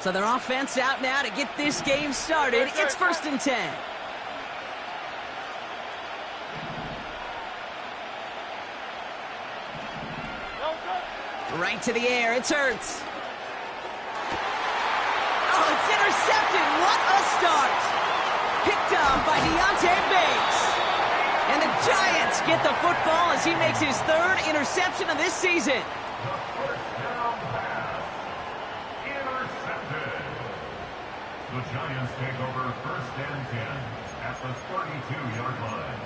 So their offense out now to get this game started. It's 1st and 10. Right to the air. It's Hurts. Oh, it's intercepted. What a start. Picked up by Deontay Bates. And the Giants get the football as he makes his 3rd interception of this season. The Giants take over 1st and 10 at the 32-yard line.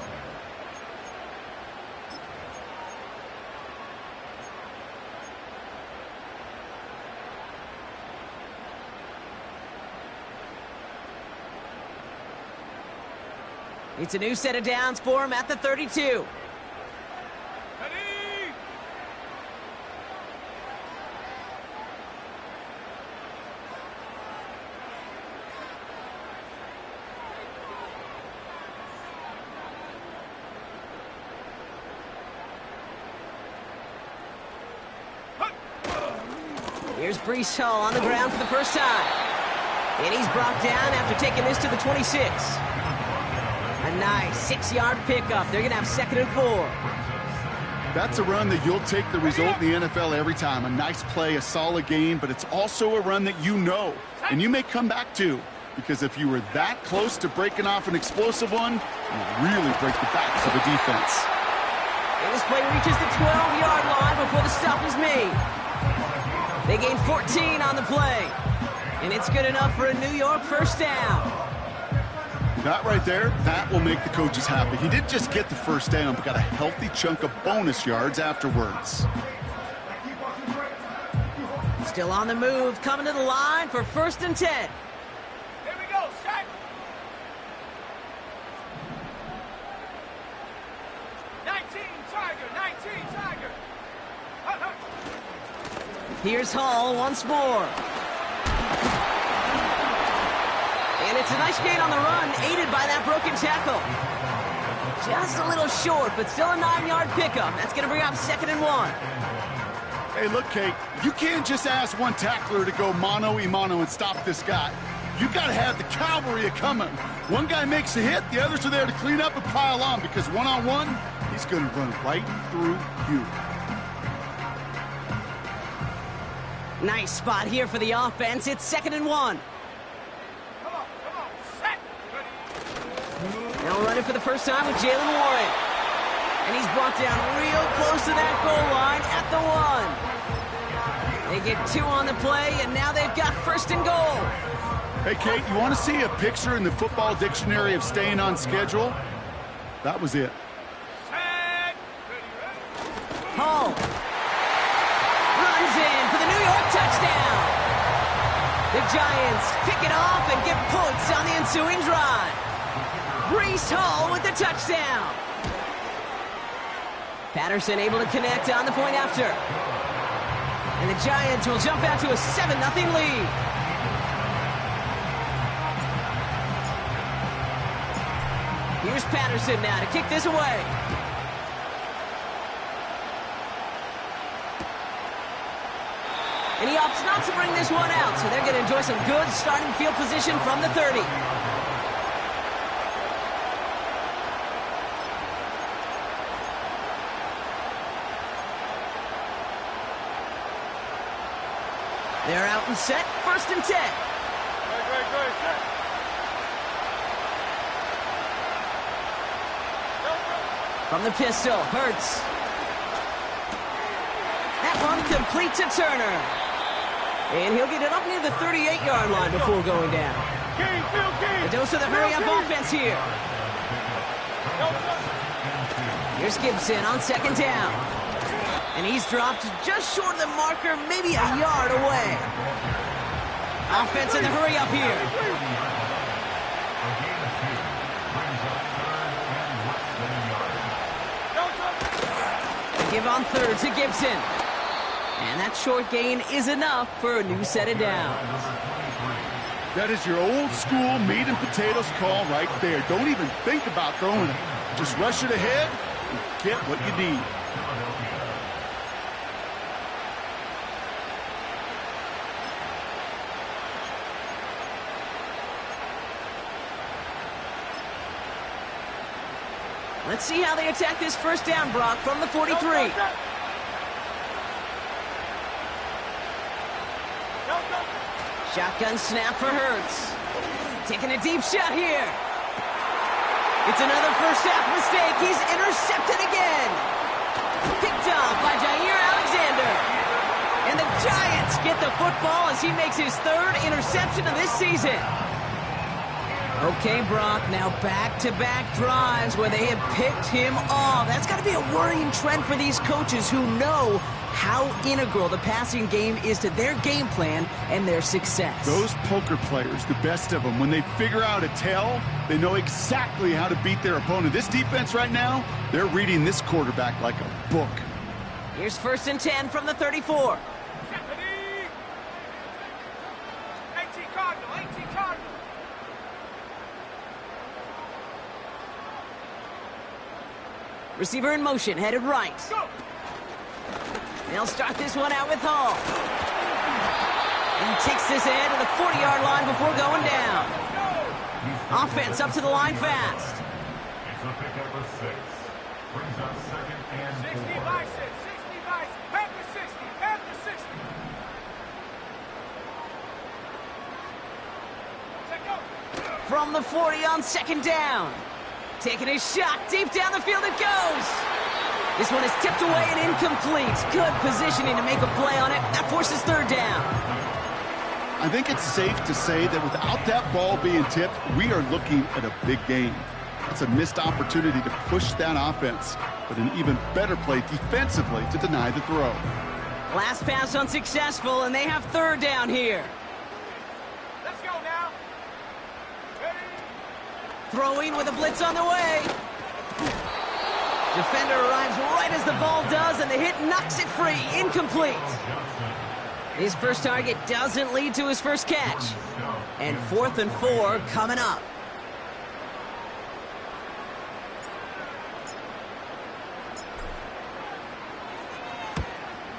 It's a new set of downs for him at the 32. Here's Breece Hall on the ground for the first time. And he's brought down after taking this to the 26. A nice 6-yard pickup. They're going to have 2nd and 4. That's a run that you'll take the result in the NFL every time. A nice play, a solid gain, but it's also a run that you know, and you may come back to. Because if you were that close to breaking off an explosive one, you really break the backs of a defense. And this play reaches the 12-yard line before the stop is made. They gain 14 on the play. And it's good enough for a New York 1st down. That right there, that will make the coaches happy. He didn't just get the 1st down, but got a healthy chunk of bonus yards afterwards. Still on the move, coming to the line for 1st and 10. Here we go, set. 19 Tiger. Here's Hall once more. And it's a nice gain on the run, aided by that broken tackle. Just a little short, but still a 9-yard pickup. That's going to bring up 2nd and 1. Hey, look, Kate, you can't just ask one tackler to go mano-a-mano and stop this guy. You got to have the cavalry coming. One guy makes a hit, the others are there to clean up and pile on, because one-on-one, he's going to run right through you. Nice spot here for the offense. It's 2nd and 1. Now running for the first time with Jalen Warren. And he's brought down real close to that goal line at the 1. They get 2 on the play, and now they've got 1st and goal. Hey, Kate, you want to see a picture in the football dictionary of staying on schedule? That was it. Hall runs in for the New York touchdown. The Giants pick it off and get points on the ensuing drive. Breece Hall with the touchdown. Patterson able to connect on the point after. And the Giants will jump out to a 7-0 lead. Here's Patterson now to kick this away. And he opts not to bring this one out, so they're going to enjoy some good starting field position from the 30. They're out and set, 1st and 10. From the pistol, Hurts. That one complete to Turner. And he'll get it up near the 38-yard line before going down. A dose of the hurry-up offense here. Here's Gibson on 2nd down. And he's dropped just short of the marker, maybe a yard away. Offense in the hurry-up here. Give on 3rd to Gibson. And that short gain is enough for a new set of downs. That is your old school meat and potatoes call right there. Don't even think about throwing it. Just rush it ahead and get what you need. Let's see how they attack this first down, Brock, from the 43. Shotgun snap for Hurts. Taking a deep shot here. It's another first half mistake. He's intercepted again. Picked off by Jair Alexander. And the Giants get the football as he makes his third interception of this season. Okay, Brock, now back-to-back drives where they have picked him off. That's got to be a worrying trend for these coaches who know how integral the passing game is to their game plan and their success. Those poker players, the best of them, when they figure out a tell, they know exactly how to beat their opponent. This defense right now, they're reading this quarterback like a book. Here's 1st and 10 from the 34. 18 Cardinal, 18 Cardinal. Receiver in motion, headed right. Go. They'll start this one out with Hall. And he takes this ahead to the 40-yard line before going down. Offense up to the line fast. It's a pickup of 6. Brings up 2nd and 4. 60 by 6, 60 by 6. Half the 60, half the 60. Set go. From the 40 on 2nd down. Taking his shot, deep down the field it goes. This one is tipped away and incomplete. Good positioning to make a play on it. That forces 3rd down. I think it's safe to say that without that ball being tipped, we are looking at a big game. It's a missed opportunity to push that offense, but an even better play defensively to deny the throw. Last pass unsuccessful, and they have 3rd down here. Let's go now. Ready? Throwing with a blitz on the way. Defender arrives right as the ball does, and the hit knocks it free. Incomplete. His first target doesn't lead to his first catch. And 4th and 4 coming up.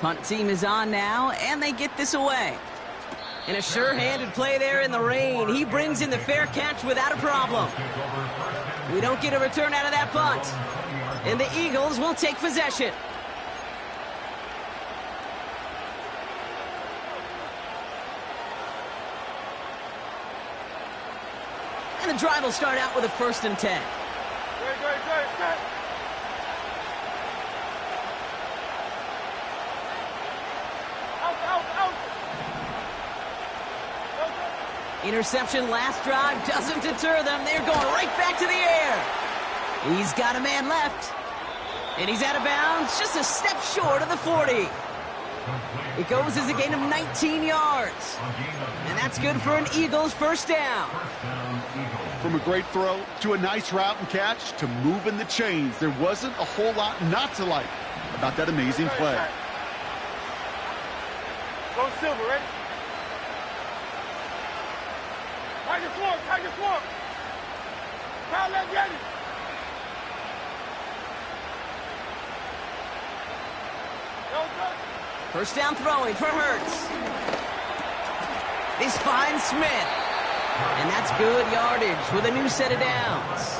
Punt team is on now, and they get this away. And a sure-handed play there in the rain. He brings in the fair catch without a problem. We don't get a return out of that punt. And the Eagles will take possession. And the drive will start out with a 1st and 10. Good. Out. Interception last drive doesn't deter them. They're going right back to the air. He's got a man left. And he's out of bounds, just a step short of the 40. It goes as a gain of 19 yards. And that's good for an Eagles first down. From a great throw to a nice route and catch to moving the chains, there wasn't a whole lot not to like about that amazing play. Go Silver, ready? Tiger form. Kyle, let's get it. First down throwing for Hurts. This finds Smith. And that's good yardage with a new set of downs.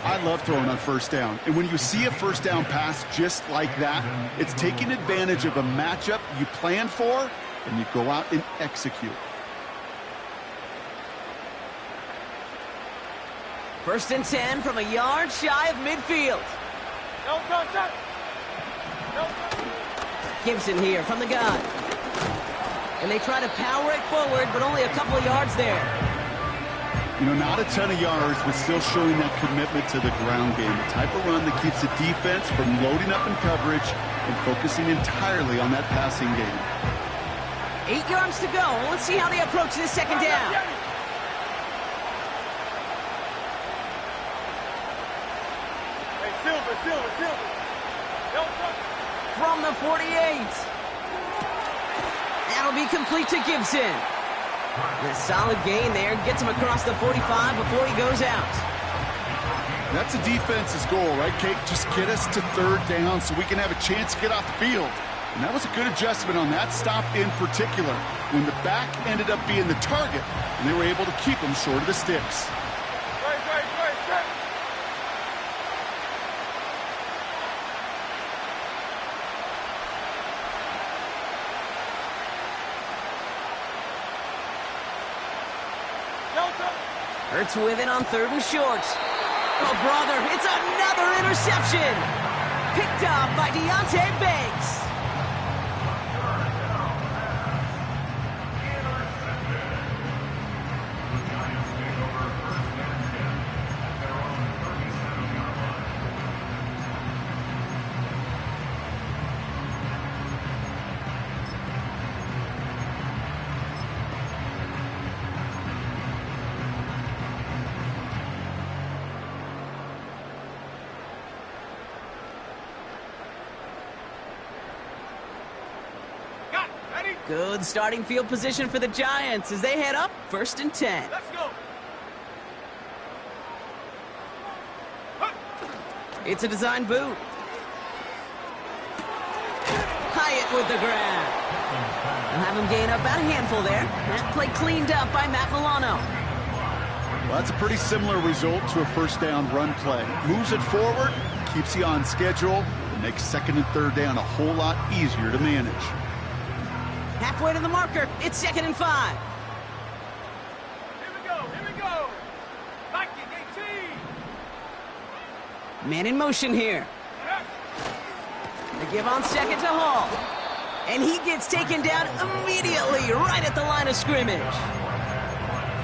I love throwing on 1st down. And when you see a 1st down pass just like that, it's taking advantage of a matchup you planned for, and you go out and execute. 1st and 10 from a yard shy of midfield. No touch. Gibson here from the gun. And they try to power it forward, but only a couple of yards there. You know, not a ton of yards, but still showing that commitment to the ground game. The type of run that keeps the defense from loading up in coverage and focusing entirely on that passing game. 8 yards to go. Let's see how they approach this 2nd down. Hey, Silver. Don't touch. From the 48. That'll be complete to Gibson. And a solid gain there. Gets him across the 45 before he goes out. That's a defense's goal, right, Kate? Just get us to 3rd down so we can have a chance to get off the field. And that was a good adjustment on that stop in particular, when the back ended up being the target, and they were able to keep him short of the sticks. Great. Hurts with it on 3rd and short. Oh, brother, it's another interception. Picked off by Deontay Banks. Good starting field position for the Giants as they head up 1st and 10. Let's go. It's a design boot. Hyatt with the grab. They'll have him gain up about a handful there. That play cleaned up by Matt Milano. Well, that's a pretty similar result to a 1st down run play. Moves it forward, keeps you on schedule, and makes 2nd and 3rd down a whole lot easier to manage. Halfway to the marker. It's 2nd and 5. Here we go. Viking 18. Man in motion here. They give on 2nd to Hall. And he gets taken down immediately right at the line of scrimmage.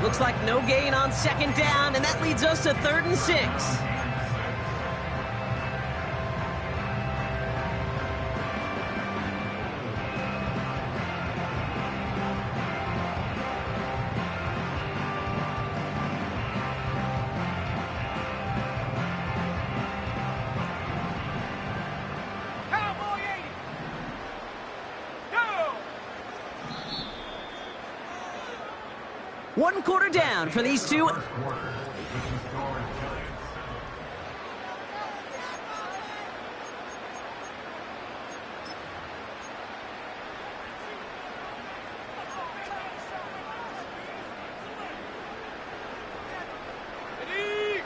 Looks like no gain on 2nd down, and that leads us to 3rd and 6. One quarter down for these two.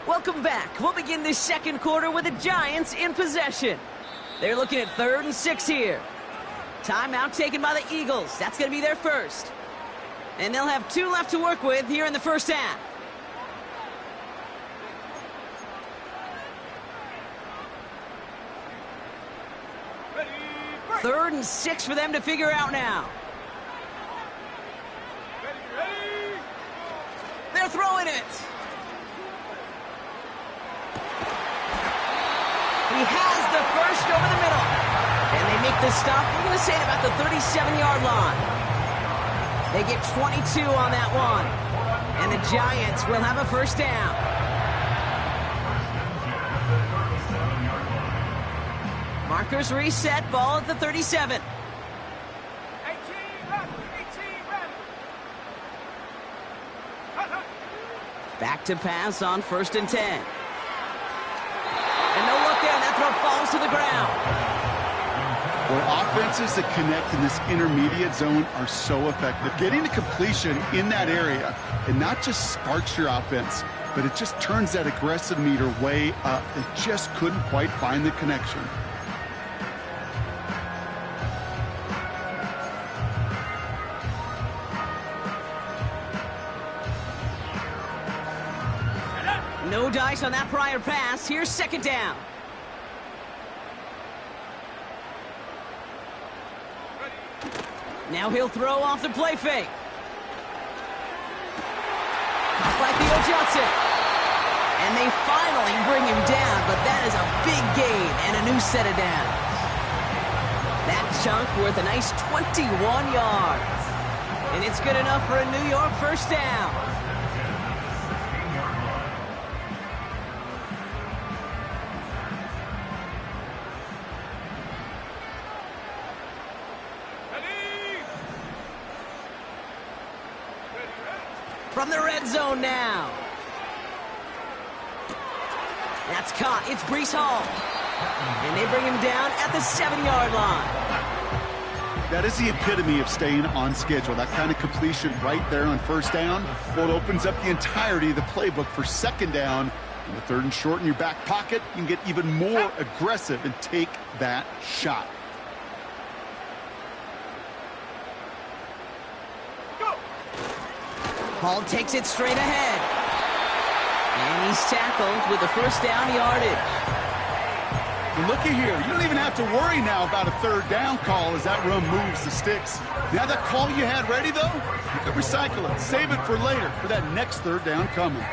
Welcome back. We'll begin this 2nd quarter with the Giants in possession. They're looking at 3rd and 6 here. Timeout taken by the Eagles. That's going to be their first. And they'll have 2 left to work with here in the 1st half. Ready, 3rd and 6 for them to figure out now. ready. They're throwing it. He has the first over the middle. And they make the stop, we're going to say, at about the 37-yard line. They get 22 on that one. And the Giants will have a 1st down. Markers reset, ball at the 37. 18 ready. Back to pass on 1st and 10. And no look there, that throw falls to the ground. Well, offenses that connect in this intermediate zone are so effective. Getting a completion in that area, it not just sparks your offense, but it just turns that aggressive meter way up. They just couldn't quite find the connection. No dice on that prior pass. Here's 2nd down. Now he'll throw off the play fake. Caught by Theo Johnson. And they finally bring him down, but that is a big gain and a new set of downs. That chunk worth a nice 21 yards. And it's good enough for a New York 1st down. From the red zone now. That's caught. It's Breece Hall. And they bring him down at the 7-yard line. That is the epitome of staying on schedule. That kind of completion right there on 1st down. Well, it opens up the entirety of the playbook for 2nd down. In the 3rd and short in your back pocket, you can get even more aggressive and take that shot. Hall takes it straight ahead. And he's tackled with the first down yardage. And looky here, you don't even have to worry now about a third down call as that run moves the sticks. Now that call you had ready, though, you can recycle it, save it for later, for that next third down coming.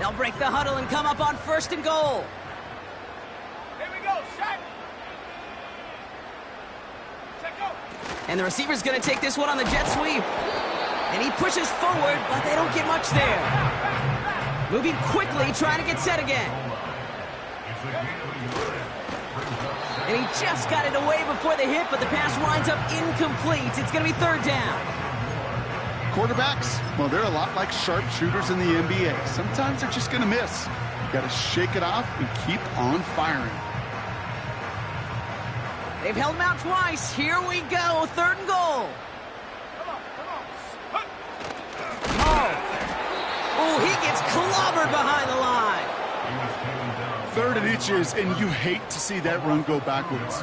They'll break the huddle and come up on 1st and goal. Here we go, shot. Check go. And the receiver's going to take this one on the jet sweep. And he pushes forward, but they don't get much there. Moving quickly, trying to get set again. And he just got it away before the hit, but the pass winds up incomplete. It's going to be 3rd down. Quarterbacks, well, they're a lot like sharpshooters in the NBA. Sometimes they're just going to miss. You got to shake it off and keep on firing. They've held him out twice. Here we go, 3rd and goal. Oh, he gets clobbered behind the line. 3rd and inches, and you hate to see that run go backwards.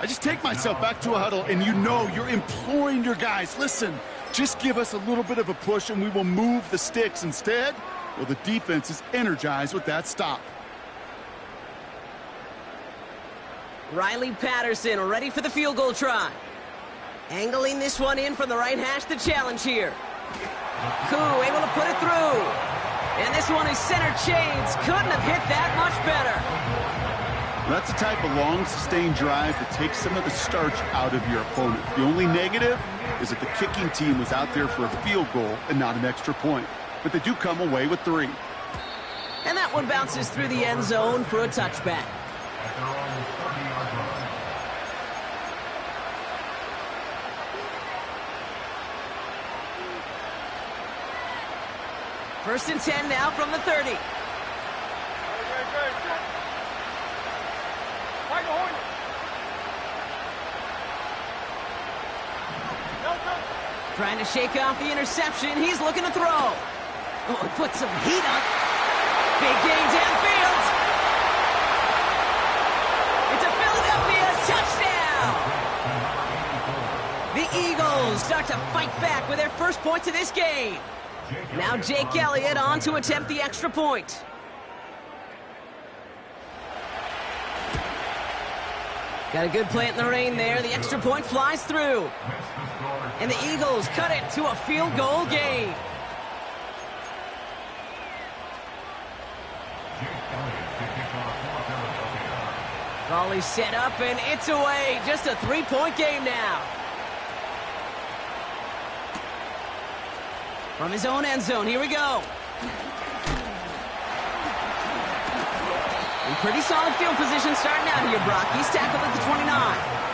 I just take myself back to a huddle, and you know you're imploring your guys, listen, just give us a little bit of a push, and we will move the sticks. Instead, well, the defense is energized with that stop. Riley Patterson ready for the field goal try. Angling this one in from the right hash, the challenge here. Koo able to put it through. And this one is center chains. Couldn't have hit that much better. That's the type of long, sustained drive that takes some of the starch out of your opponent. The only negative is that the kicking team was out there for a field goal and not an extra point. But they do come away with 3. And that one bounces through the end zone for a touchback. At their own 30-yard line. First and 10 now from the 30. Trying to shake off the interception. He's looking to throw. Oh, it puts some heat on. Big gain downfield. It's a Philadelphia touchdown. The Eagles start to fight back with their first points of this game. Now Jake Elliott on to attempt the extra point. Got a good plant in the rain there. The extra point flies through. And the Eagles cut it to a field goal game. Volley set up and it's away. Just a 3-point game now. From his own end zone, here we go. In pretty solid field position starting out here, Brock. He's tackled at the 29.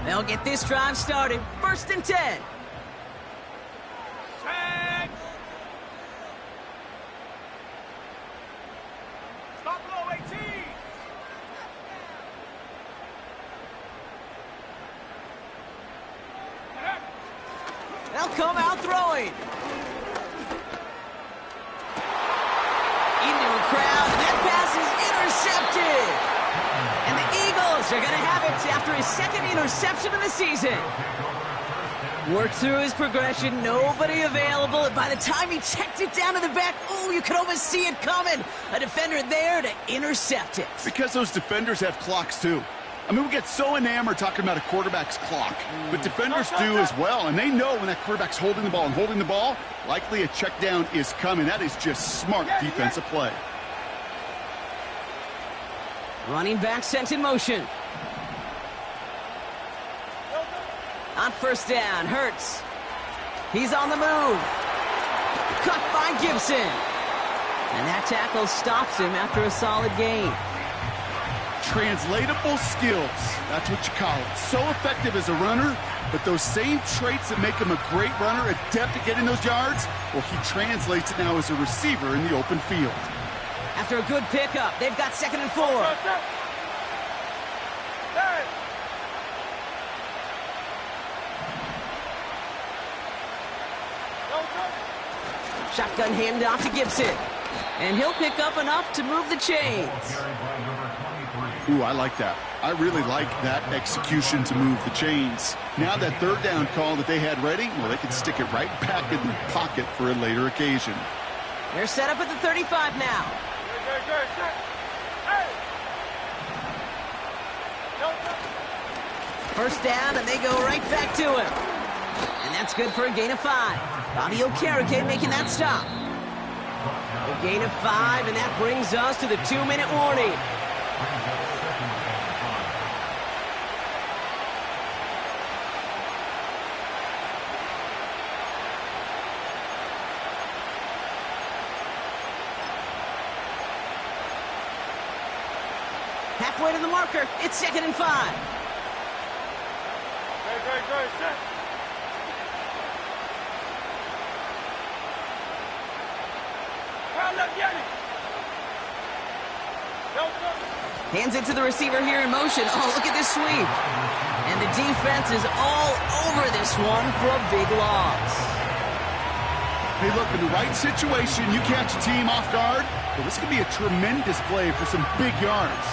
They'll get this drive started. 1st and 10. Stop low, 18. They'll come out throwing. Into a crowd, and that pass is intercepted. And the Eagles are going to have it after his 2nd interception of the season. Worked through his progression, nobody available, and by the time he checked it down to the back, oh, you could almost see it coming. A defender there to intercept it. Because those defenders have clocks too. I mean, we get so enamored talking about a quarterback's clock, but defenders do as well, and they know when that quarterback's holding the ball and holding the ball, likely a check down is coming. That is just smart defensive play. Running back sent in motion. On 1st down, Hurts. He's on the move. Cut by Gibson. And that tackle stops him after a solid gain. Untranslatable skills. That's what you call it. So effective as a runner, but those same traits that make him a great runner, adept at getting those yards, well, he translates it now as a receiver in the open field. After a good pickup, they've got 2nd and 4. Shotgun handoff to Gibson. And he'll pick up enough to move the chains. Ooh, I like that. I really like that execution to move the chains. Now that 3rd down call that they had ready, well, they can stick it right back in their pocket for a later occasion. They're set up at the 35 now. First down, and they go right back to him. And that's good for a gain of 5. Bobby Okereke making that stop. A gain of 5, and that brings us to the 2-minute warning. Halfway to the marker, it's 2nd and 5. Hands it to the receiver here in motion. Oh, look at this sweep. And the defense is all over this one for a big loss. Hey, look, in the right situation, you catch a team off guard, well, this could be a tremendous play for some big yards.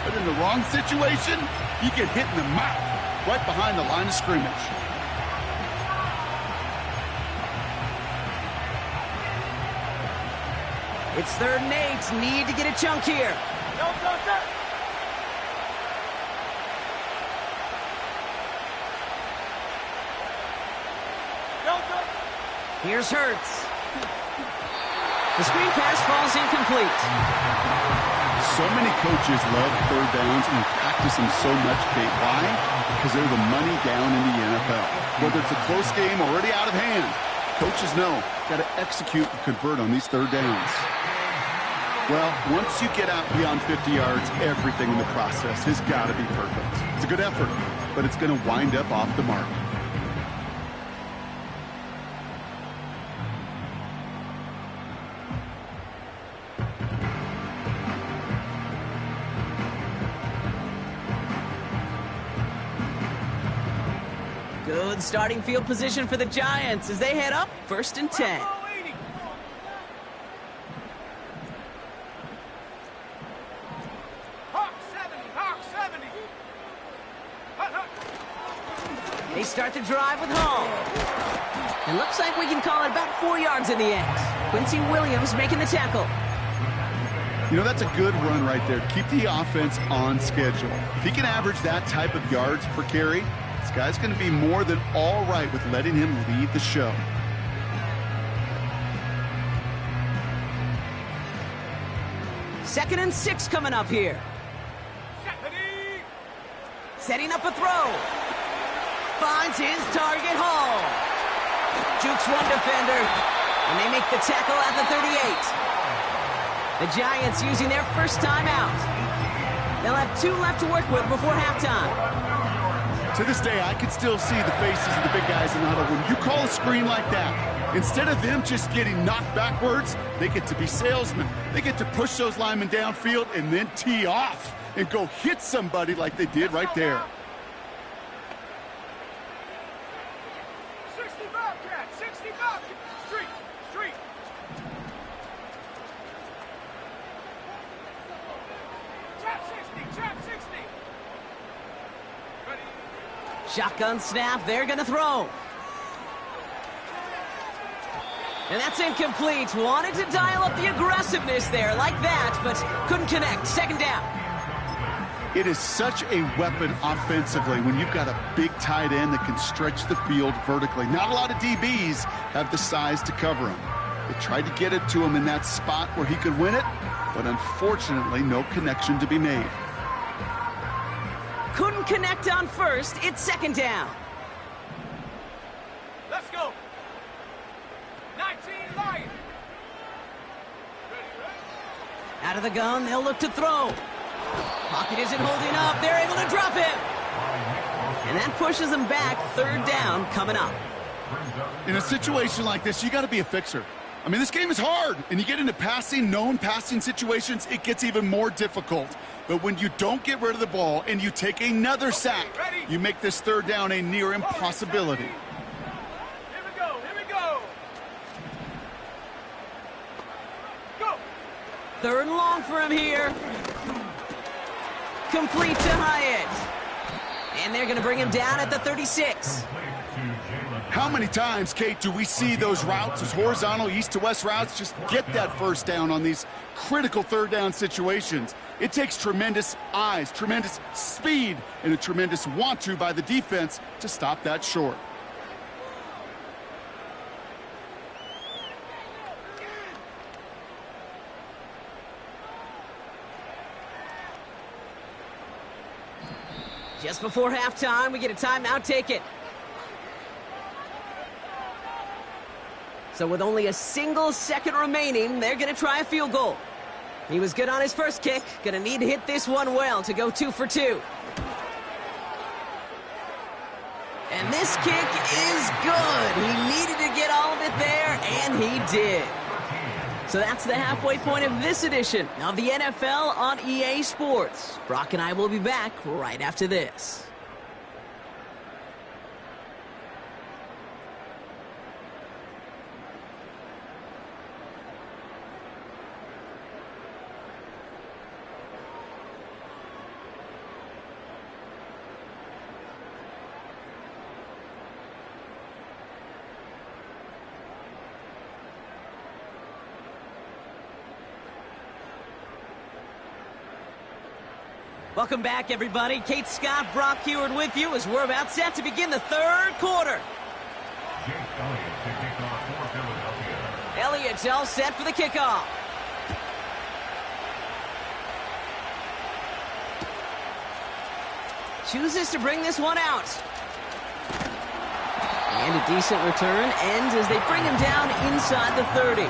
But in the wrong situation, you get hit in the mouth right behind the line of scrimmage. It's 3rd and 8. Need to get a chunk here. Here's Hurts. The screen pass falls incomplete. So many coaches love 3rd downs and practice them so much, Kate. Why? Because they're the money down in the NFL. Whether it's a close game already out of hand, coaches know, got to execute and convert on these 3rd downs. Well, once you get out beyond 50 yards, everything in the process has got to be perfect. It's a good effort, but it's going to wind up off the mark. Good starting field position for the Giants as they head up 1st and 10. They start the drive with Hall. It looks like we can call it about 4 yards in the end. Quincy Williams making the tackle. You know, that's a good run right there. Keep the offense on schedule. If he can average that type of yards per carry, this guy's going to be more than all right with letting him lead the show. Second and 6 coming up here. Setting up a throw. Finds his target, Hall. Jukes one defender, and they make the tackle at the 38. The Giants using their first timeout. They'll have 2 left to work with before halftime. To this day, I can still see the faces of the big guys in the huddle. When you call a screen like that, instead of them just getting knocked backwards, they get to be salesmen. They get to push those linemen downfield and then tee off and go hit somebody like they did right there. 60 Bobcat, 60 Bobcat. Street, street. Trap 60, trap 60. Ready. Shotgun snap, they're going to throw. And that's incomplete. Wanted to dial up the aggressiveness there like that, but couldn't connect. Second down. It is such a weapon offensively when you've got a big tight end that can stretch the field vertically. Not a lot of DBs have the size to cover him. They tried to get it to him in that spot where he could win it, but unfortunately, no connection to be made. Couldn't connect on first. It's second down. Let's go. 19 Lion. Ready, ready. Out of the gun, they'll look to throw. Pocket isn't holding up. They're able to drop him. And that pushes them back. Third down coming up. In a situation like this, you got to be a fixer. I mean, this game is hard, and you get into known passing situations, it gets even more difficult. But when you don't get rid of the ball and you take another sack, you make this third down a near impossibility. Here we go. Here we go. Go. Third and long for him here. Complete to Hyatt. And they're going to bring him down at the 36. How many times, Kate, do we see those routes, those horizontal east-to-west routes, just get that first down on these critical third down situations? It takes tremendous eyes, tremendous speed, and a tremendous want-to by the defense to stop that short. Just before halftime, we get a timeout. Take it. So with only a single second remaining, they're going to try a field goal. He was good on his first kick. Going to need to hit this one well to go 2 for 2. And this kick is good. He needed to get all of it there, and he did. So that's the halfway point of this edition of the NFL on EA Sports. Brock and I will be back right after this. Welcome back, everybody. Kate Scott, Brock Heward with you as we're about set to begin the third quarter. Elliott's all set for the kickoff. Chooses to bring this one out. And a decent return ends as they bring him down inside the 30.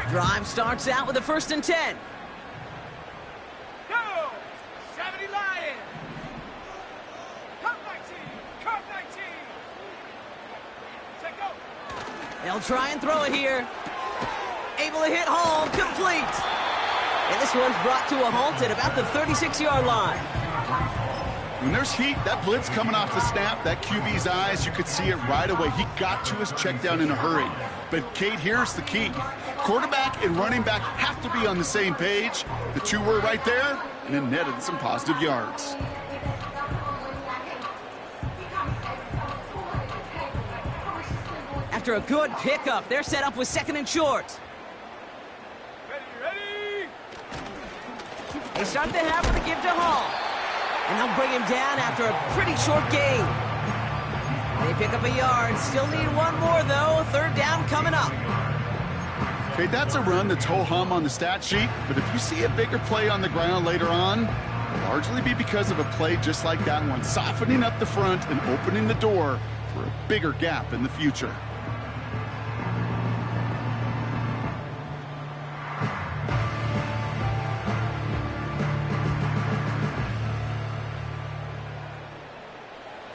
Drive starts out with a 1st and 10. Go. 70 Lions. Cut 19. Cut 19. Set go. They'll try and throw it here. Able to hit home, complete. And this one's brought to a halt at about the 36-yard line. When there's heat, that blitz coming off the snap, that QB's eyes, you could see it right away. He got to his check down in a hurry. But, Kate, here's the key. Quarterback and running back have to be on the same page. The two were right there, and it netted some positive yards. After a good pickup, they're set up with 2nd and short. Ready. They start the half with a give to Hall. And they'll bring him down after a pretty short gain. They pick up a yard. Still need one more, though. 3rd down coming up. Okay, that's a run that's ho-hum on the stat sheet, but if you see a bigger play on the ground later on, it'll largely be because of a play just like that one, softening up the front and opening the door for a bigger gap in the future.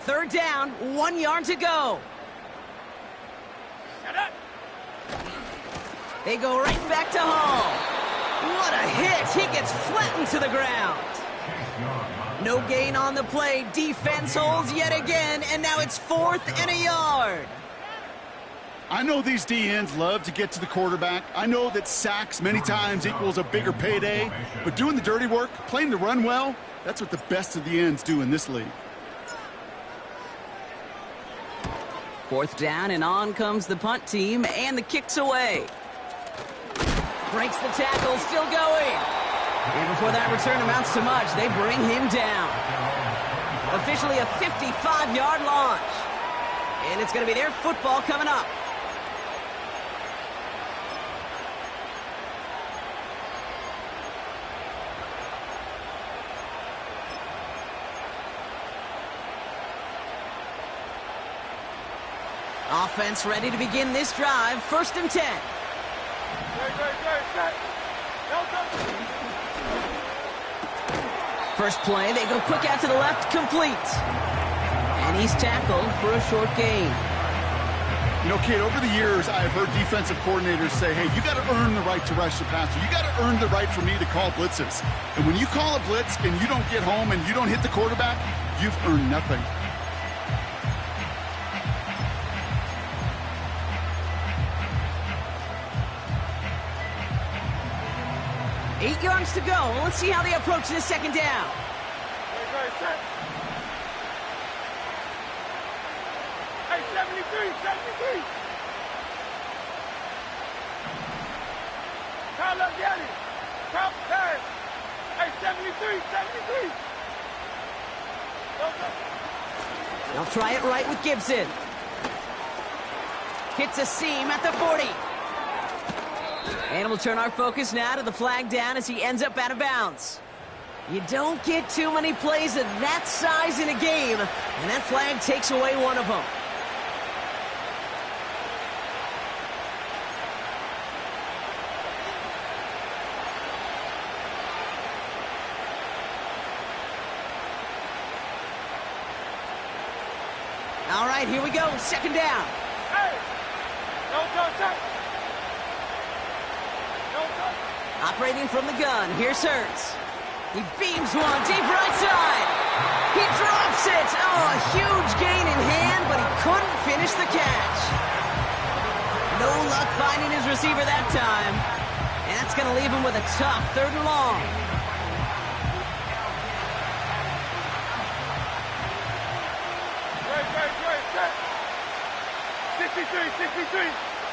Third down, 1 yard to go. Set up. They go right back to Hall. What a hit. He gets flattened to the ground. No gain on the play. Defense holds yet again, and now it's 4th and a yard. I know these DNs love to get to the quarterback. I know that sacks many times equals a bigger payday, but doing the dirty work, playing the run well, that's what the best of the ends do in this league. 4th down, and on comes the punt team, and the kick's away. Breaks the tackle, still going. And before that return amounts to much, they bring him down. Officially a 55-yard launch. And it's going to be their football coming up. Offense ready to begin this drive. 1st and 10. First play, they go quick out to the left, complete. And he's tackled for a short gain. You know, kid, over the years, I've heard defensive coordinators say, hey, you got to earn the right to rush the passer. You got to earn the right for me to call blitzes. And when you call a blitz and you don't get home and you don't hit the quarterback, you've earned nothing. Eight yards to go. Let's see how they approach this 2nd down. Hey, 73. Call up Daddy. Call pass. Hey, 73. They'll try it right with Gibson. Hits a seam at the 40. And we'll turn our focus now to the flag down as he ends up out of bounds. You don't get too many plays of that size in a game, and that flag takes away one of them. All right, here we go. 2nd down. Hey! Don't touch. Operating from the gun, here's Hurts. He beams one, deep right side. He drops it. Oh, a huge gain in hand, but he couldn't finish the catch. No luck finding his receiver that time. And that's going to leave him with a tough 3rd and long. Great.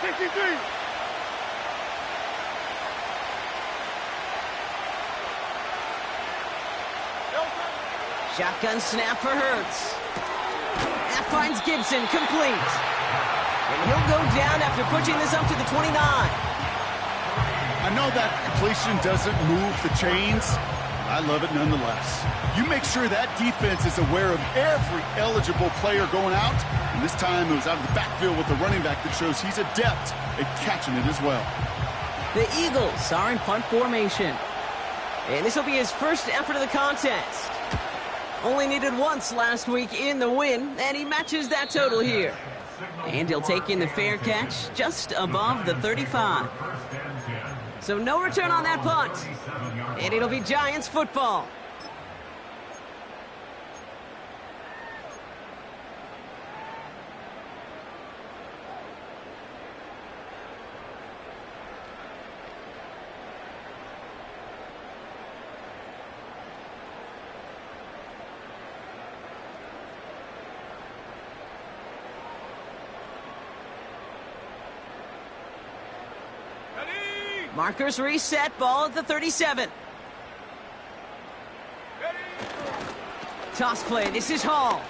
63. Shotgun snap for Hurts. That finds Gibson, complete. And he'll go down after pushing this up to the 29. I know that completion doesn't move the chains. I love it nonetheless. You make sure that defense is aware of every eligible player going out. And this time it was out of the backfield with the running back that shows he's adept at catching it as well. The Eagles are in punt formation. And this will be his first effort of the contest. Only needed once last week in the win, and he matches that total here. And he'll take in the fair catch just above the 35. So no return on that punt. And it'll be Giants football. Markers reset, ball at the 37. Toss play, this is Hall.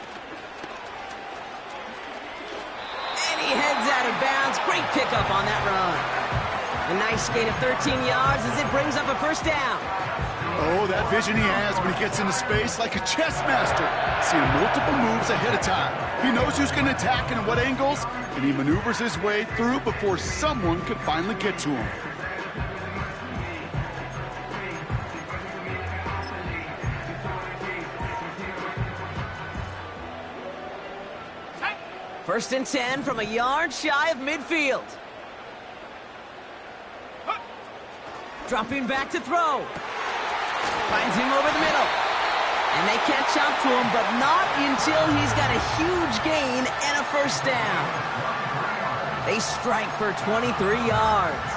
And he heads out of bounds. Great pickup on that run. A nice gain of 13 yards as it brings up a 1st down. Oh, that vision he has when he gets into space like a chess master. Seeing multiple moves ahead of time. He knows who's going to attack and at what angles, and he maneuvers his way through before someone can finally get to him. 1st and 10 from a yard shy of midfield. Dropping back to throw. Finds him over the middle. And they catch up to him, but not until he's got a huge gain and a 1st down. They strike for 23 yards.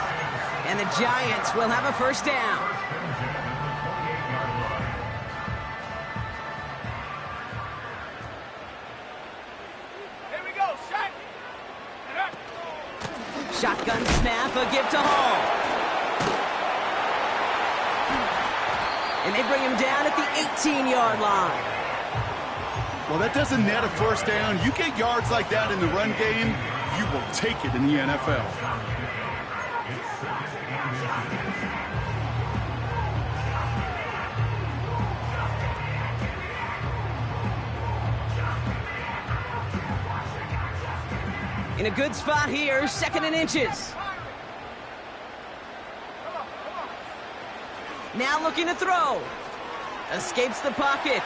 And the Giants will have a 1st down. Shotgun snap, a give to Hall. And they bring him down at the 18-yard line. Well, that doesn't net a 1st down. You get yards like that in the run game, you will take it in the NFL. In a good spot here, second and inches. Now looking to throw. Escapes the pocket.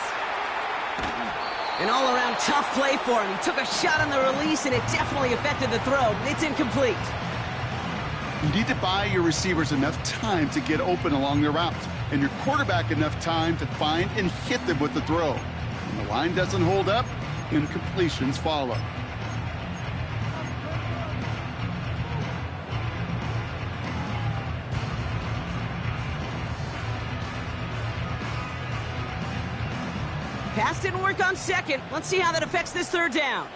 An all-around tough play for him. He took a shot on the release, and it definitely affected the throw. It's incomplete. You need to buy your receivers enough time to get open along their route, and your quarterback enough time to find and hit them with the throw. When the line doesn't hold up, incompletions follow. Pass didn't work on second. Let's see how that affects this third down.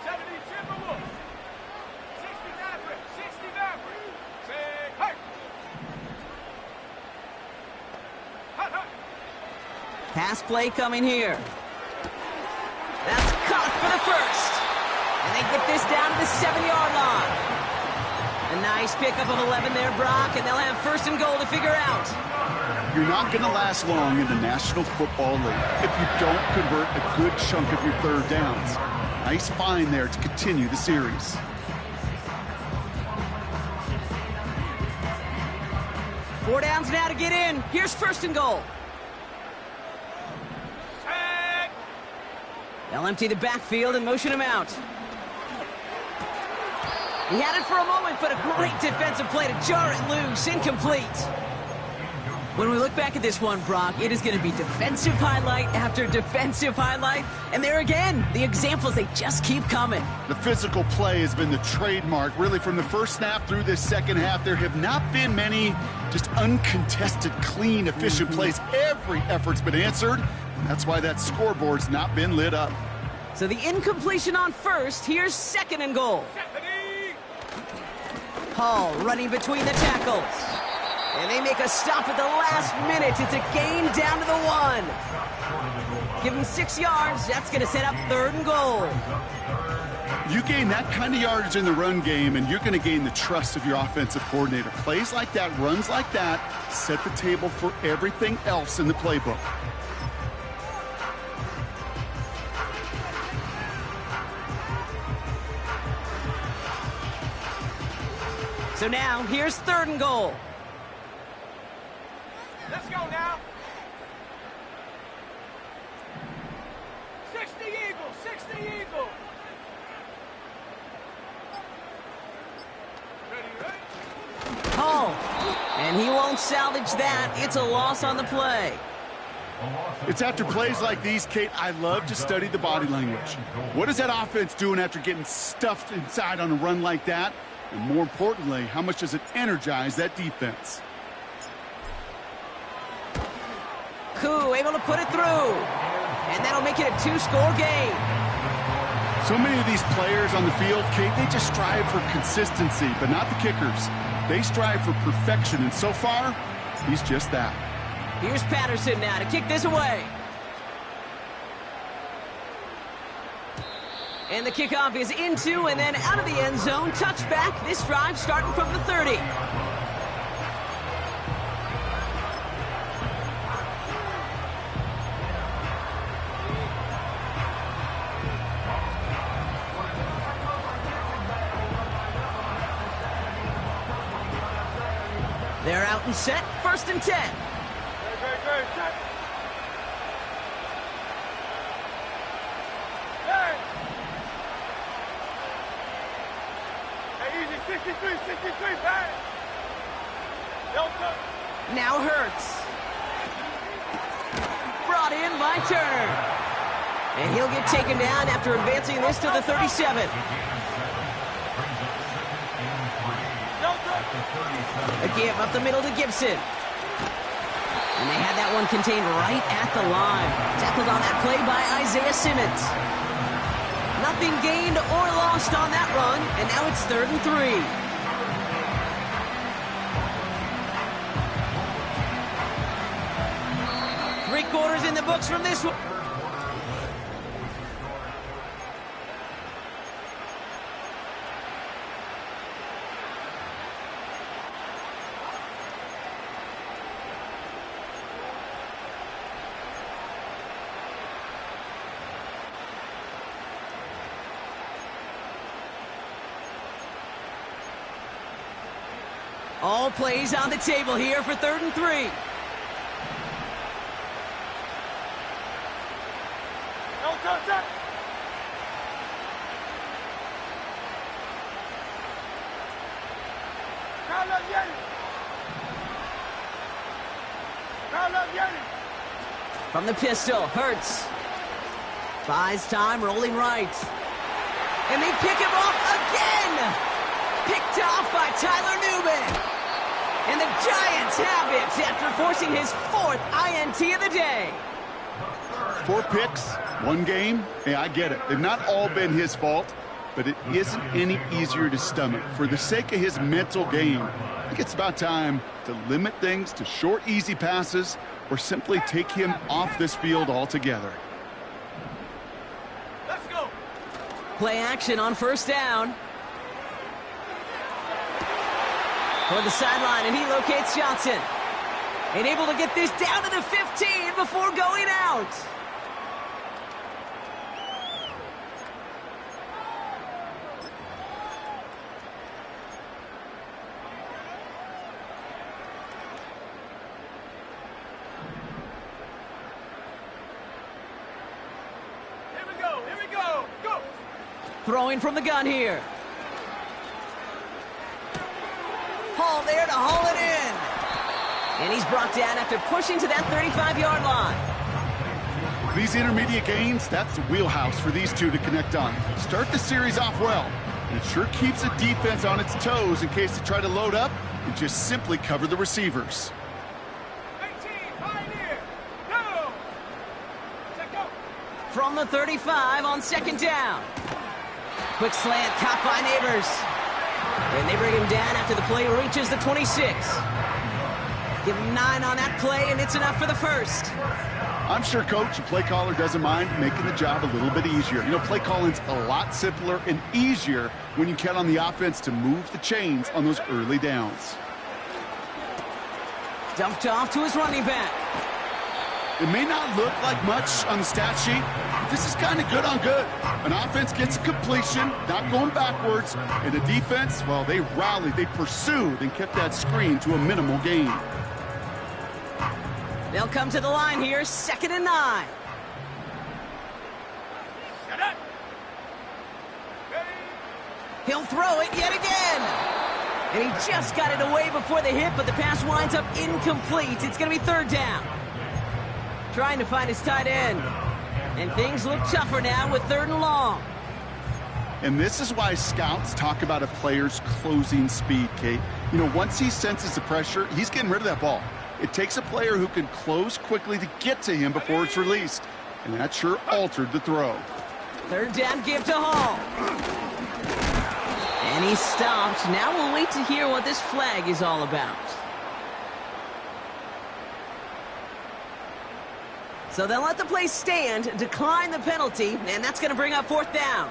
70 Timberwolves. 69 for 69 for say, hey. Hut, hut. Pass play coming here. That's caught for the first. And they get this down to the 7-yard line. A nice pickup of 11 there, Brock, and they'll have first and goal to figure out. You're not going to last long in the National Football League if you don't convert a good chunk of your third downs. Nice find there to continue the series. Four downs now to get in. Here's first and goal. Set. They'll empty the backfield and motion him out. He had it for a moment, but a great defensive play to jar it loose. Incomplete. When we look back at this one, Brock, it is going to be defensive highlight after defensive highlight. And there again, the examples, they just keep coming. The physical play has been the trademark, really, from the first snap through this second half. There have not been many just uncontested, clean, efficient plays. Every effort's been answered, and that's why that scoreboard's not been lit up. So the incompletion on first. Here's second and goal. 70. Hall running between the tackles. And they make a stop at the last minute. It's a gain down to the 1. Give them 6 yards. That's going to set up third and goal. You gain that kind of yardage in the run game, and you're going to gain the trust of your offensive coordinator. Plays like that, runs like that, set the table for everything else in the playbook. So now, here's third and goal. Let's go now. 60 Eagles, 60 Eagles. Ready? Hall. And he won't salvage that. It's a loss on the play. It's after plays like these, Kate, I love to study the body language. What is that offense doing after getting stuffed inside on a run like that? And more importantly, how much does it energize that defense? Koo able to put it through. And that'll make it a 2-score game. So many of these players on the field, Kate, they just strive for consistency, but not the kickers. They strive for perfection, and so far, he's just that. Here's Patterson now to kick this away. And the kickoff is into and then out of the end zone. Touchback. This drive starting from the 30. They're out and set. First and 10. Great, check. Hey. Hey, easy, 63, back. Don't touch. Now Hurts. Brought in by Turner. And he'll get taken down after advancing this to the 37. Again, up the middle to Gibson. And they had that one contained right at the line. Tackled on that play by Isaiah Simmons. Nothing gained or lost on that run, and now it's third and 3. Three-quarters in the books from this one. All plays on the table here for 3rd and 3. No touch. Call up Yeti. From the pistol, Hurts. Buys time, rolling right. And they pick him off again! Picked off by Tyler Newman. And the Giants have it after forcing his 4th INT of the day. 4 picks, 1 game. Hey, I get it. They've not all been his fault, but it isn't any easier to stomach. For the sake of his mental game, I think it's about time to limit things to short, easy passes or simply take him off this field altogether. Let's go. Play action on 1st down. Toward the sideline, and he locates Johnson. And able to get this down to the 15 before going out. Here we go. Go. Throwing from the gun here. Hall there to haul it in. And he's brought down after pushing to that 35-yard line. These intermediate gains, that's the wheelhouse for these two to connect on. Start the series off well, and it sure keeps the defense on its toes in case they try to load up and just simply cover the receivers. 18, Pioneer. Go. Check out. From the 35 on 2nd down. Quick slant caught by Neighbors. And they bring him down after the play reaches the 26. Give him 9 on that play, and it's enough for the 1st. I'm sure coach and play caller doesn't mind making the job a little bit easier. You know, play calling's a lot simpler and easier when you count on the offense to move the chains on those early downs. Dumped off to his running back. It may not look like much on the stat sheet, but this is kind of good on good. An offense gets a completion, not going backwards, and the defense, well, they rallied, they pursued, and kept that screen to a minimal gain. They'll come to the line here, 2nd and 9. Shut up. He'll throw it yet again. And he just got it away before the hit, but the pass winds up incomplete. It's going to be 3rd down. Trying to find his tight end. And things look tougher now with 3rd and long. And this is why scouts talk about a player's closing speed, Kate. You know, once he senses the pressure, he's getting rid of that ball. It takes a player who can close quickly to get to him before it's released. And that sure altered the throw. 3rd down give to Hall. And he stopped. Now we'll wait to hear what this flag is all about. So they'll let the play stand, decline the penalty, and that's going to bring up 4th down.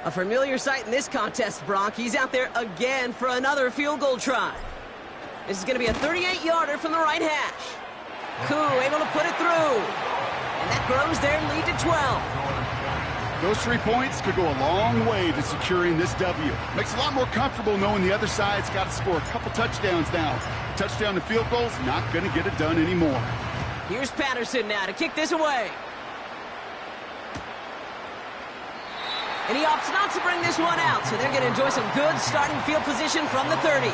A familiar sight in this contest, Brock. He's out there again for another field goal try. This is going to be a 38-yarder from the right hash. Koo able to put it through. And that grows their lead to 12. Those 3 points could go a long way to securing this W. Makes it a lot more comfortable knowing the other side's got to score a couple touchdowns now. Touchdown to field goal's not going to get it done anymore. Here's Patterson now to kick this away. And he opts not to bring this one out, so they're going to enjoy some good starting field position from the 30.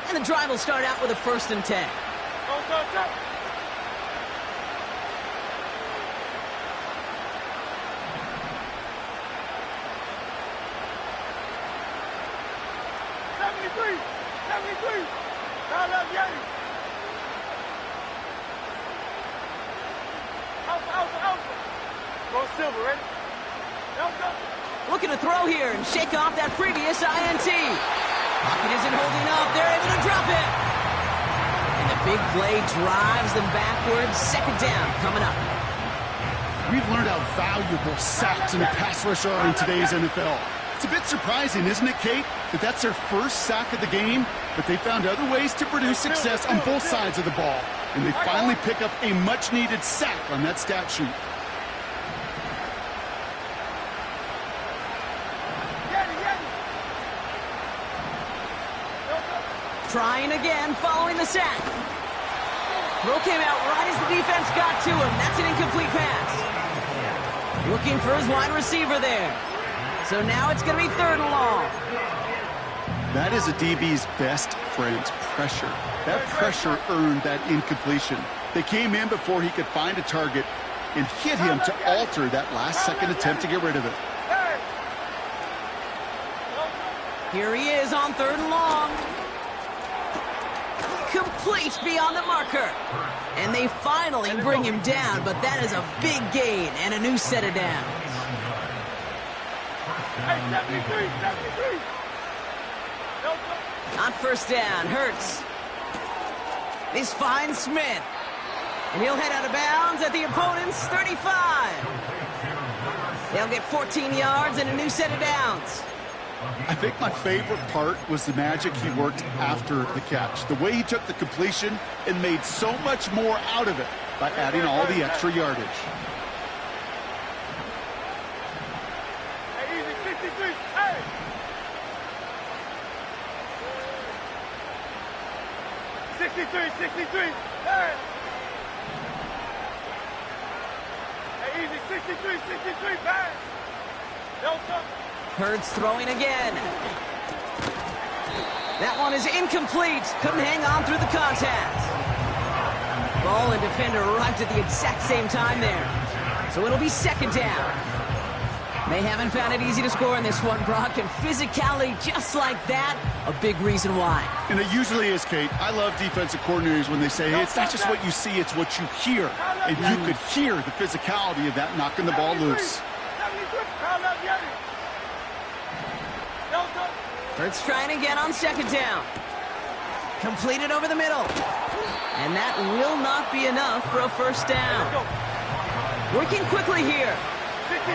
And the drive will start out with a 1st and 10. Go. 73. Call up Yeti. Alpha. Go Silver, ready? Go. Looking to throw here and shake off that previous INT. Pocket isn't holding up. They're able to drop it. And the big play drives them backwards. 2nd down coming up. We've learned how valuable sacks and the pass rush are in today's NFL. It's a bit surprising, isn't it, Kate, that that's their first sack of the game, but they found other ways to produce success on both sides of the ball. And they finally pick up a much-needed sack on that stat sheet. Trying again, following the sack. Throw came out right as the defense got to him. That's an incomplete pass. Looking for his wide receiver there. So now it's going to be 3rd and long. That is a DB's best friend, pressure. That pressure earned that incompletion. They came in before he could find a target and hit him to alter that last-second attempt to get rid of it. Here he is on 3rd and long. Complete beyond the marker. And they finally bring him down, but that is a big gain and a new set of downs. On 1st down, Hurts. He's finds Smith. And he'll head out of bounds at the opponent's 35. They'll get 14 yards and a new set of downs. I think my favorite part was the magic he worked after the catch. The way he took the completion and made so much more out of it by adding all the extra yardage. Hey, easy, 63. Hey! Hey! Hey, easy, 63, pass! Delta! Hurts throwing again. That one is incomplete. Couldn't hang on through the contact. Ball and defender arrived at the exact same time there. So it'll be 2nd down. They haven't found it easy to score in this one, Brock, and physicality just like that, a big reason why. And it usually is, Kate. I love defensive coordinators when they say, hey, it's not just what you see, it's what you hear. And you could hear the physicality of that knocking the ball loose. Hurts trying again on 2nd down. Completed over the middle. And that will not be enough for a 1st down. Working quickly here. 63.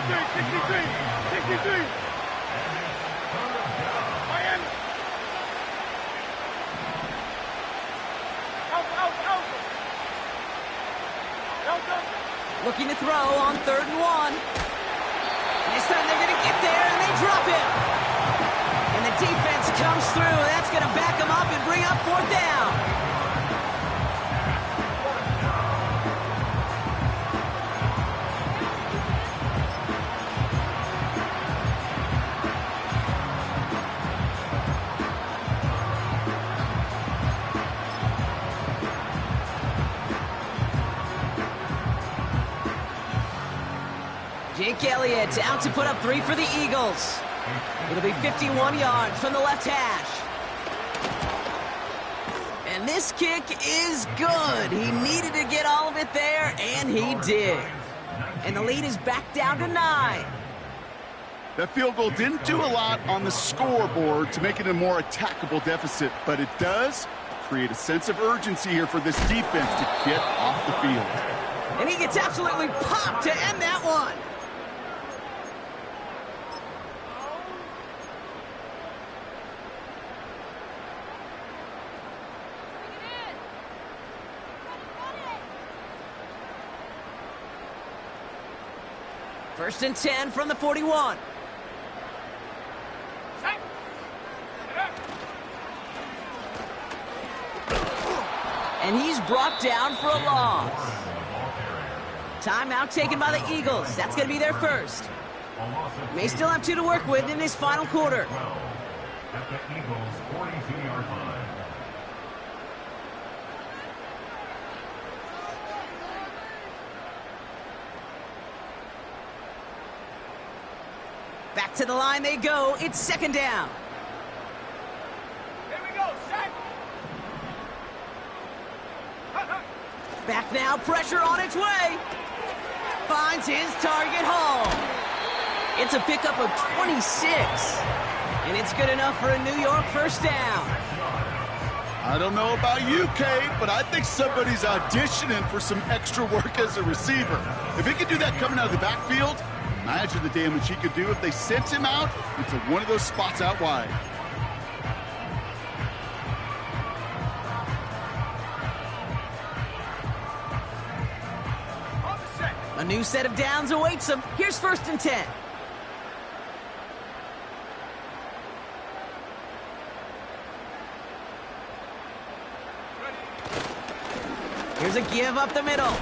Miami. Out. Looking to throw on 3rd and 1. This time they're going to get there, and they drop it. And the defense comes through. That's going to back them up and bring up 4th down. Jake Elliott out to put up 3 for the Eagles. It'll be 51 yards from the left hash. And this kick is good. He needed to get all of it there, and he did. And the lead is back down to 9. That field goal didn't do a lot on the scoreboard to make it a more attackable deficit, but it does create a sense of urgency here for this defense to get off the field. And he gets absolutely popped to end that one. First and 10 from the 41. And he's brought down for a loss. Timeout taken by the Eagles. That's going to be their first. May still have 2 to work with in this final quarter. At the Eagles' 42-yard line. Back to the line they go. It's 2nd down. Here we go, sack. Back now, pressure on its way. Finds his target home. It's a pickup of 26. And it's good enough for a New York 1st down. I don't know about you, Kate, but I think somebody's auditioning for some extra work as a receiver. If he could do that coming out of the backfield, imagine the damage he could do if they sent him out into one of those spots out wide. A new set of downs awaits them. Here's 1st and 10. Here's a give up the middle.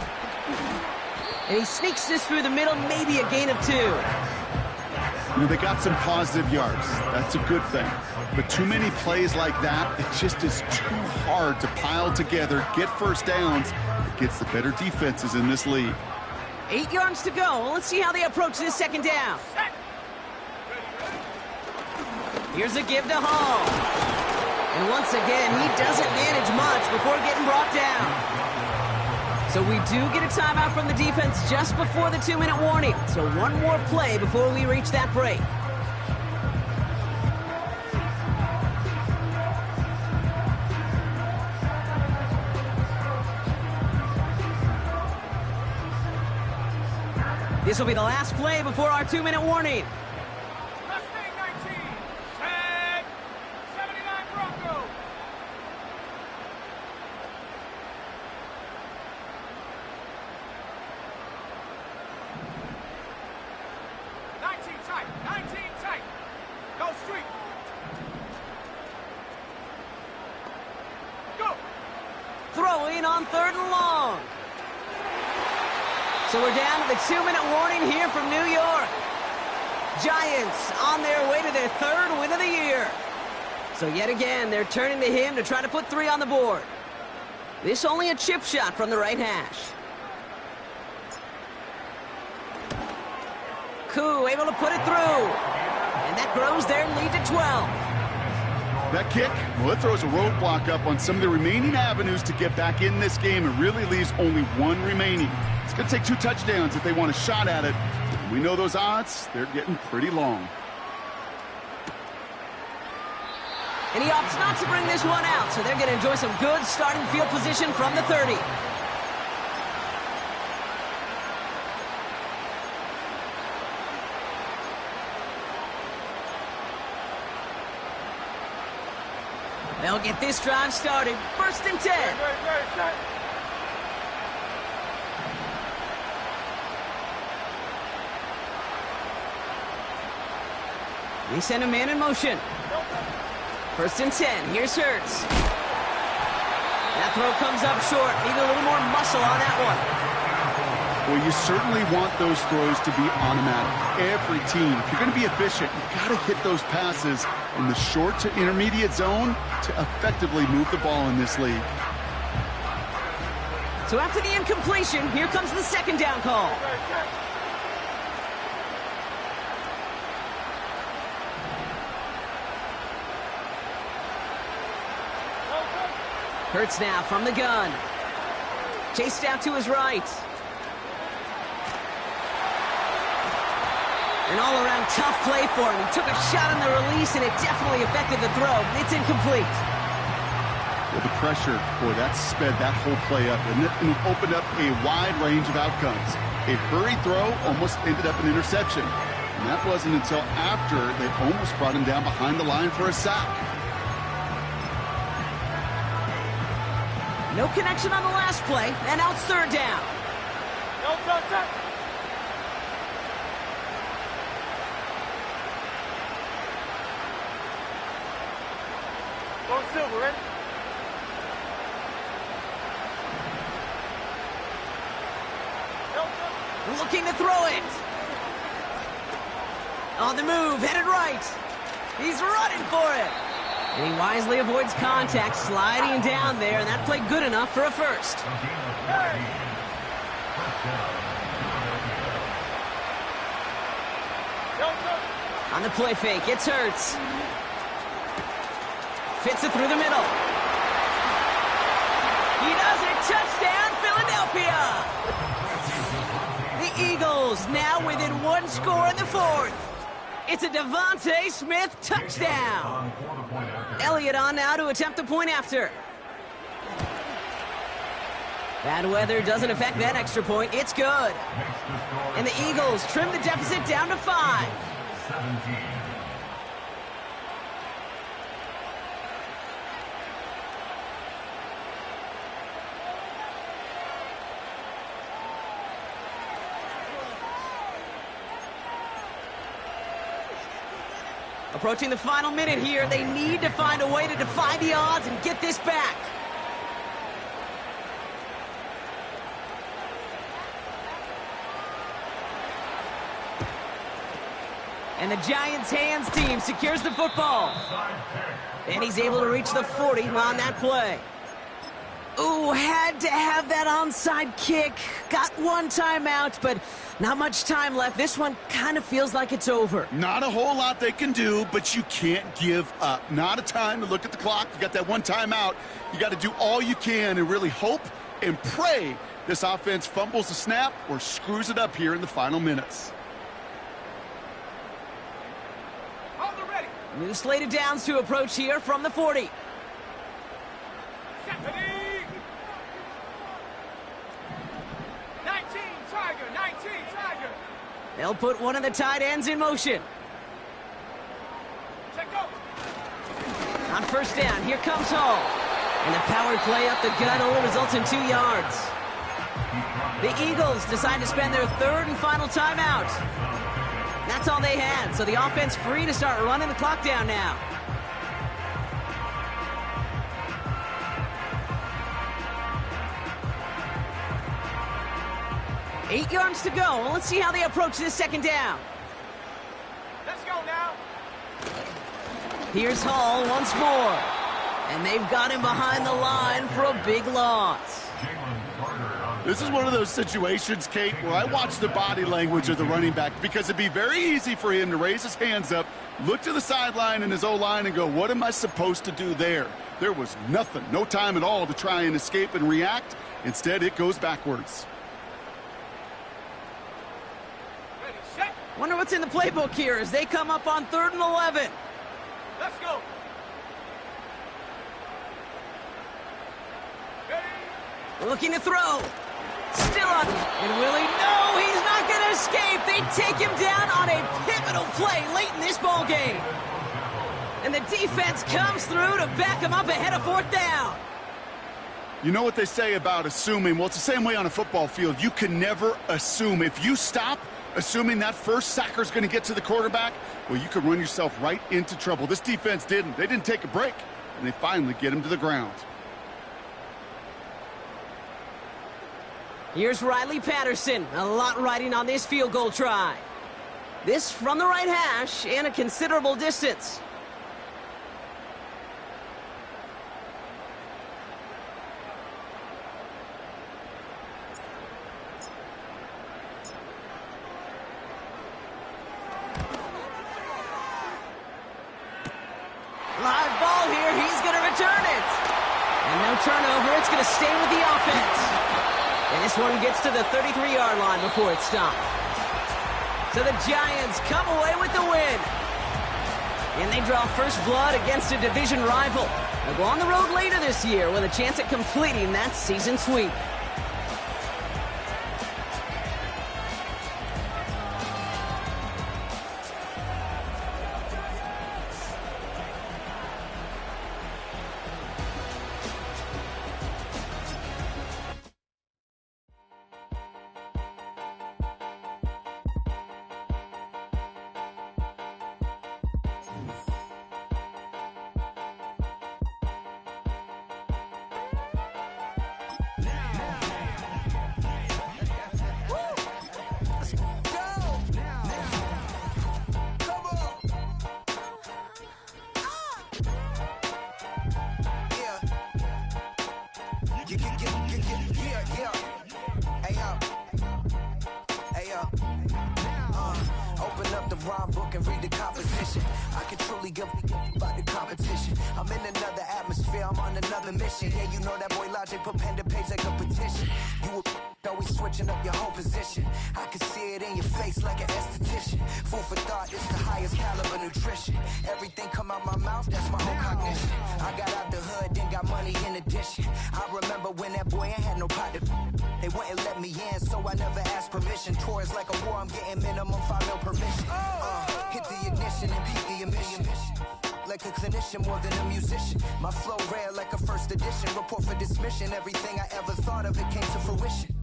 And he sneaks this through the middle, maybe a gain of 2. You know, they got some positive yards. That's a good thing. But too many plays like that, it just is too hard to pile together, get first downs. It gets the better defenses in this league. 8 yards to go. Let's see how they approach this 2nd down. Here's a give to Hall. And once again, he doesn't manage much before getting brought down. So we do get a timeout from the defense just before the 2-minute warning. So one more play before we reach that break. This will be the last play before our 2-minute warning. Mustang 19. Tag. 79 Bronco. Tight. 19 tight. Go street. Go. Throwing on 3rd and long. So we're down to the 2-minute warning here from New York. Giants on their way to their 3rd win of the year. So yet again, they're turning to him to try to put 3 on the board. This only a chip shot from the right hash. Koo able to put it through. And that grows their lead to 12. That kick, well, it throws a roadblock up on some of the remaining avenues to get back in this game. It really leaves only 1 remaining. It's going to take 2 touchdowns if they want a shot at it. We know those odds, they're getting pretty long. And he opts not to bring this one out, so they're going to enjoy some good starting field position from the 30. They'll get this drive started. 1st and 10. They send a man in motion. 1st and 10. Here's Hurts. That throw comes up short. Need a little more muscle on that one. Well, you certainly want those throws to be automatic. Every team, if you're going to be efficient, you've got to hit those passes in the short to intermediate zone to effectively move the ball in this league. So after the incompletion, here comes the 2nd down call. Hurts now from the gun. Chased out to his right. An all-around tough play for him. He took a shot on the release, and it definitely affected the throw. It's incomplete. Well, the pressure, boy, that sped that whole play up, and it opened up a wide range of outcomes. A hurried throw almost ended up an interception. And that wasn't until after they almost brought him down behind the line for a sack. No connection on the last play, and now it's 3rd down. Don't touch that. Go silver, ready? Looking to throw it. On the move, headed right. He's running for it. And he wisely avoids contact, sliding down there, and that played good enough for a first. On the play fake, it's Hurts. Fits it through the middle. He does it. Touchdown, Philadelphia. The Eagles now within 1 score in the 4th. It's a Devontae Smith touchdown. Elliott on now to attempt the point after. Bad weather doesn't affect that extra point. It's good. And the Eagles trim the deficit down to 5. 17. Approaching the final minute here, they need to find a way to defy the odds and get this back. And the Giants' hands team secures the football. And he's able to reach the 40 on that play. Ooh, had to have that onside kick. Got one timeout, but not much time left. This one kind of feels like it's over. Not a whole lot they can do, but you can't give up. Not a time to look at the clock. You got that one timeout. You got to do all you can and really hope and pray this offense fumbles the snap or screws it up here in the final minutes. New slate of downs to approach here from the 40. 19, Tiger. They'll put one of the tight ends in motion. Check go. On first down, here comes Hall. And the power play up the gut only results in 2 yards. The Eagles decide to spend their third and final timeout. That's all they had, so the offense free to start running the clock down now. Eight yards to go. Well, let's see how they approach this second down. Let's go now. Here's Hall once more. And they've got him behind the line for a big loss. This is one of those situations, Kate, where I watch the body language of the running back because it'd be very easy for him to raise his hands up, look to the sideline in his O-line and go, what am I supposed to do there? There was nothing, no time at all to try and escape and react. Instead, it goes backwards. Ready, set. Wonder what's in the playbook here as they come up on 3rd and 11. Let's go. Looking to throw. Still on. And will he? No, he's not going to escape. They take him down on a pivotal play late in this ball game. And the defense comes through to back him up ahead of 4th down. You know what they say about assuming? Well, it's the same way on a football field. You can never assume. If you stop assuming that first sacker's going to get to the quarterback, well, you could run yourself right into trouble. This defense didn't. They didn't take a break, and they finally get him to the ground. Here's Riley Patterson. A lot riding on this field goal try. This from the right hash and a considerable distance. Live ball here. He's going to return it. And no turnover. It's going to stay with the offense. And this one gets to the 33-yard line before it's stopped. So the Giants come away with the win. And they draw first blood against a division rival. They'll go on the road later this year with a chance at completing that season sweep. Open up the rhyme book and read the composition. I can truly give about the competition. I'm in another atmosphere, I'm on another mission. Yeah, you know that boy Logic put pen to page like a petition. You always switching up your whole position. I can see it in your face like an esthetician. Food for thought, it's the highest caliber nutrition. Everything come out my mouth, that's my own cognition. I got out the hood, then got money in addition. I remember when that boy ain't had no pot to... They wouldn't let me in, so I never asked permission. Tours like a war, I'm getting minimum 5 mil permission. Hit the ignition and peak the emission. Like a clinician more than a musician. My flow rare like a first edition. Report for dismission. Everything I ever thought of, it came to fruition.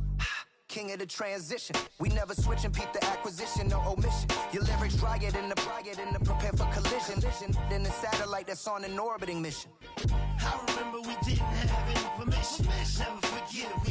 king of the transition. We never switch and peep the acquisition, no omission. Your lyrics drier than the prepare for collision. Then the satellite that's on an orbiting mission. I remember we didn't have any permission. Never forget, we